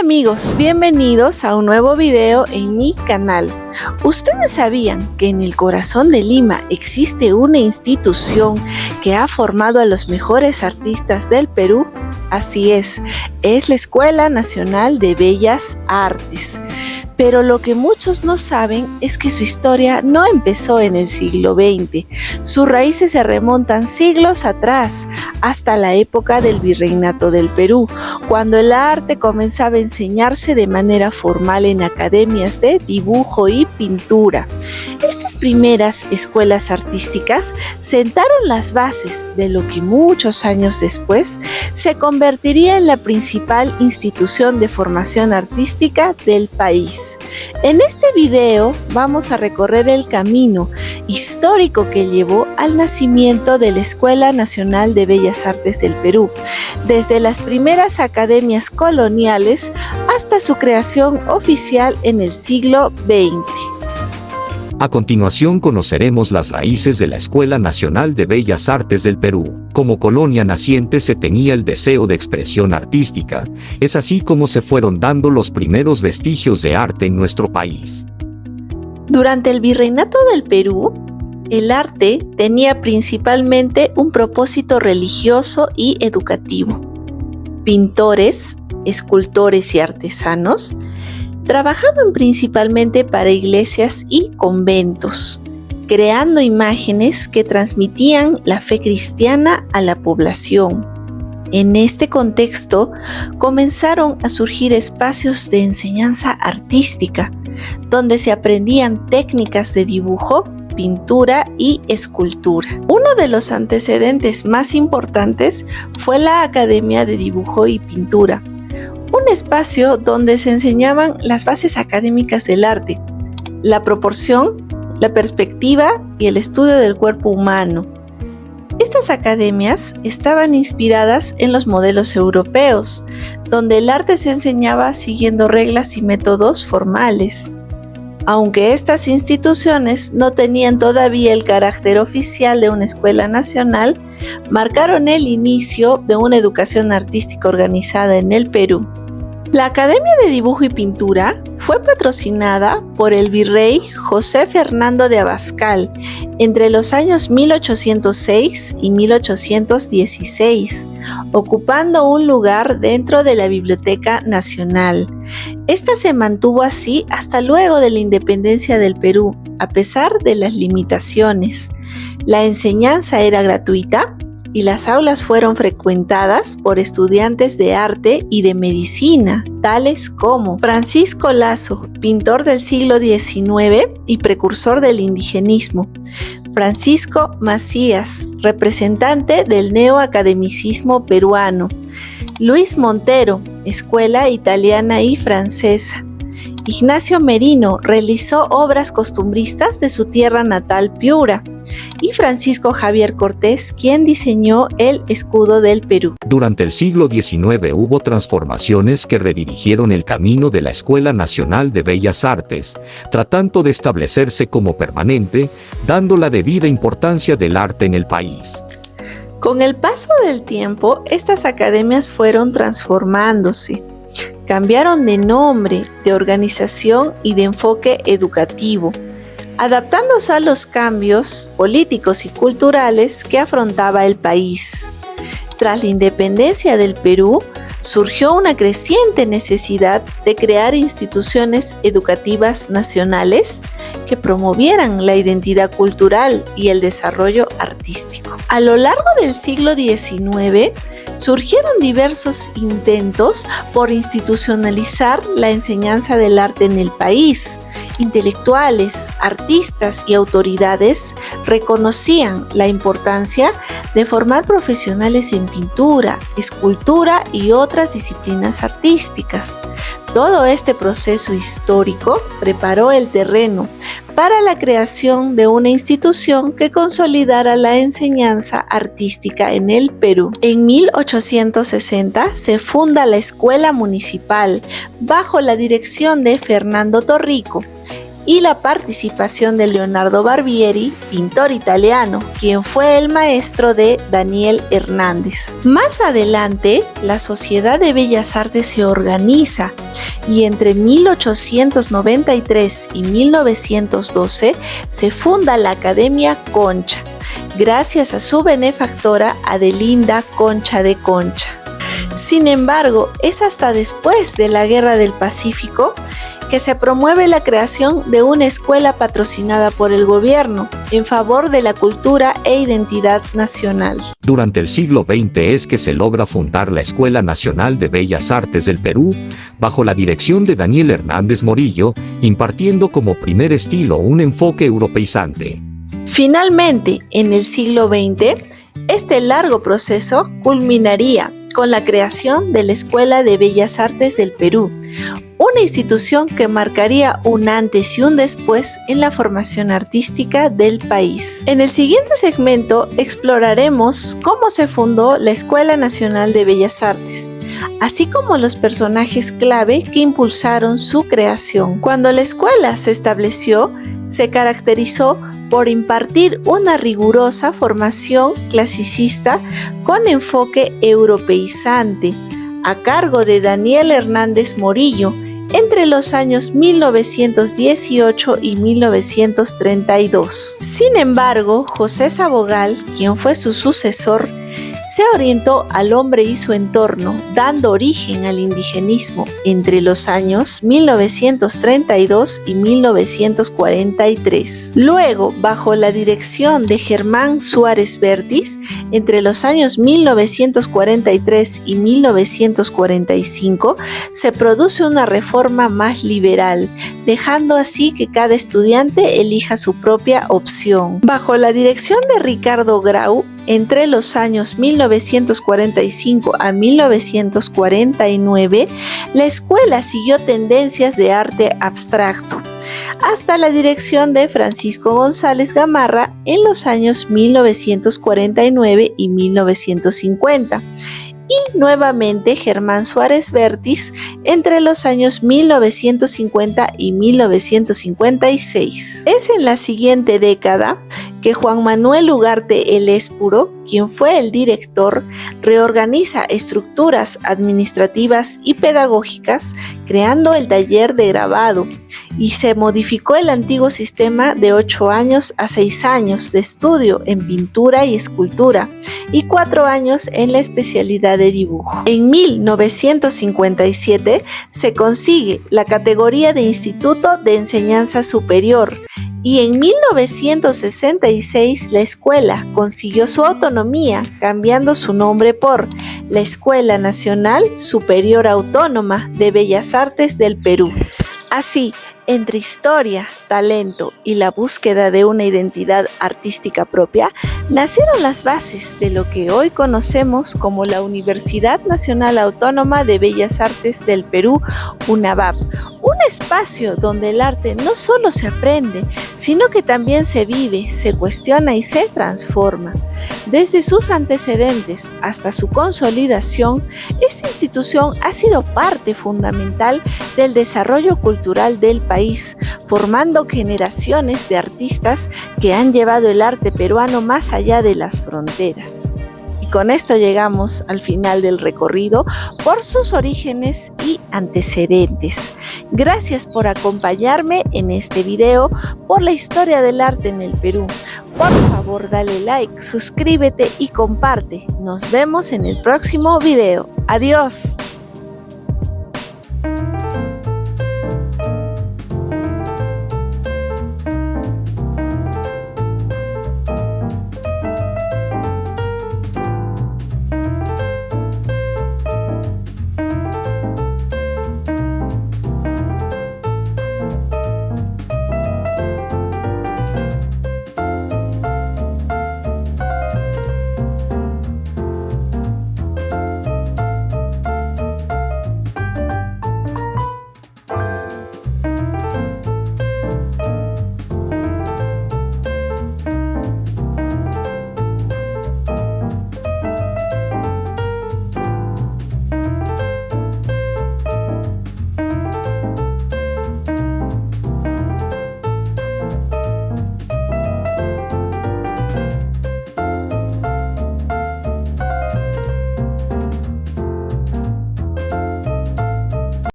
Amigos, bienvenidos a un nuevo video en mi canal. ¿Ustedes sabían que en el corazón de Lima existe una institución que ha formado a los mejores artistas del Perú? Así es la Escuela Nacional de Bellas Artes. Pero lo que muchos no saben es que su historia no empezó en el siglo XX. Sus raíces se remontan siglos atrás, hasta la época del Virreinato del Perú, cuando el arte comenzaba a enseñarse de manera formal en academias de dibujo y pintura. Estas primeras escuelas artísticas sentaron las bases de lo que muchos años después se convertiría en la principal institución de formación artística del país. En este video vamos a recorrer el camino histórico que llevó al nacimiento de la Escuela Nacional de Bellas Artes del Perú, desde las primeras academias coloniales hasta su creación oficial en el siglo XX. A continuación conoceremos las raíces de la Escuela Nacional de Bellas Artes del Perú. Como colonia naciente se tenía el deseo de expresión artística, es así como se fueron dando los primeros vestigios de arte en nuestro país. Durante el Virreinato del Perú, el arte tenía principalmente un propósito religioso y educativo. Pintores, escultores y artesanos trabajaban principalmente para iglesias y conventos, creando imágenes que transmitían la fe cristiana a la población. En este contexto, comenzaron a surgir espacios de enseñanza artística, donde se aprendían técnicas de dibujo, pintura y escultura. Uno de los antecedentes más importantes fue la Academia de Dibujo y Pintura, un espacio donde se enseñaban las bases académicas del arte, la proporción, la perspectiva y el estudio del cuerpo humano. Estas academias estaban inspiradas en los modelos europeos, donde el arte se enseñaba siguiendo reglas y métodos formales. Aunque estas instituciones no tenían todavía el carácter oficial de una escuela nacional, marcaron el inicio de una educación artística organizada en el Perú. La Academia de Dibujo y Pintura fue patrocinada por el virrey José Fernando de Abascal entre los años 1806 y 1816, ocupando un lugar dentro de la Biblioteca Nacional. Esta se mantuvo así hasta luego de la independencia del Perú, a pesar de las limitaciones. La enseñanza era gratuita y las aulas fueron frecuentadas por estudiantes de arte y de medicina, tales como Francisco Lazo, pintor del siglo XIX y precursor del indigenismo; Francisco Macías, representante del neoacademicismo peruano; Luis Montero, escuela italiana y francesa; Ignacio Merino realizó obras costumbristas de su tierra natal, Piura; y Francisco Javier Cortés, quien diseñó el escudo del Perú. Durante el siglo XIX hubo transformaciones que redirigieron el camino de la Escuela Nacional de Bellas Artes, tratando de establecerse como permanente, dando la debida importancia del arte en el país. Con el paso del tiempo, estas academias fueron transformándose. Cambiaron de nombre, de organización y de enfoque educativo, adaptándose a los cambios políticos y culturales que afrontaba el país. Tras la independencia del Perú, surgió una creciente necesidad de crear instituciones educativas nacionales que promovieran la identidad cultural y el desarrollo artístico. A lo largo del siglo XIX, surgieron diversos intentos por institucionalizar la enseñanza del arte en el país. Intelectuales, artistas y autoridades reconocían la importancia de formar profesionales en pintura, escultura y otras disciplinas artísticas. Todo este proceso histórico preparó el terreno para la creación de una institución que consolidara la enseñanza artística en el Perú. En 1860 se funda la Escuela Municipal bajo la dirección de Fernando Torrico. y la participación de Leonardo Barbieri, pintor italiano, quien fue el maestro de Daniel Hernández. Más adelante, la Sociedad de Bellas Artes se organiza y entre 1893 y 1912 se funda la Academia Concha, gracias a su benefactora Adelinda Concha de Concha. Sin embargo, es hasta después de la Guerra del Pacífico que se promueve la creación de una escuela patrocinada por el gobierno en favor de la cultura e identidad nacional. Durante el siglo XX es que se logra fundar la Escuela Nacional de Bellas Artes del Perú, bajo la dirección de Daniel Hernández Morillo, impartiendo como primer estilo un enfoque europeizante. Finalmente, en el siglo XX, este largo proceso culminaría con la creación de la Escuela de Bellas Artes del Perú, una institución que marcaría un antes y un después en la formación artística del país. En el siguiente segmento exploraremos cómo se fundó la Escuela Nacional de Bellas Artes, así como los personajes clave que impulsaron su creación. Cuando la escuela se estableció, se caracterizó por impartir una rigurosa formación clasicista con enfoque europeizante, a cargo de Daniel Hernández Morillo, entre los años 1918 y 1932. Sin embargo, José Sabogal, quien fue su sucesor, se orientó al hombre y su entorno, dando origen al indigenismo entre los años 1932 y 1943. Luego, bajo la dirección de Germán Suárez Vértiz, entre los años 1943 y 1945, se produce una reforma más liberal, dejando así que cada estudiante elija su propia opción. Bajo la dirección de Ricardo Grau, entre los años 1945 a 1949, la escuela siguió tendencias de arte abstracto, hasta la dirección de Francisco González Gamarra en los años 1949 y 1950. Y nuevamente Germán Suárez Vértiz entre los años 1950 y 1956. Es en la siguiente década que Juan Manuel Ugarte El Espuro, quien fue el director, reorganiza estructuras administrativas y pedagógicas, creando el taller de grabado, y se modificó el antiguo sistema de 8 años a 6 años de estudio en pintura y escultura, y 4 años en la especialidad de dibujo. En 1957 se consigue la categoría de Instituto de Enseñanza Superior, y en 1966 la escuela consiguió su autonomía, cambiando su nombre por la Escuela Nacional Superior Autónoma de Bellas Artes del Perú. Así, entre historia, talento y la búsqueda de una identidad artística propia, nacieron las bases de lo que hoy conocemos como la Universidad Nacional Autónoma de Bellas Artes del Perú, UNAVAP, un espacio donde el arte no solo se aprende, sino que también se vive, se cuestiona y se transforma. Desde sus antecedentes hasta su consolidación, esta institución ha sido parte fundamental del desarrollo cultural del país, formando generaciones de artistas que han llevado el arte peruano más allá de las fronteras. Y con esto llegamos al final del recorrido por sus orígenes y antecedentes. Gracias por acompañarme en este video por la historia del arte en el Perú. Por favor, dale like, suscríbete y comparte. Nos vemos en el próximo video. Adiós.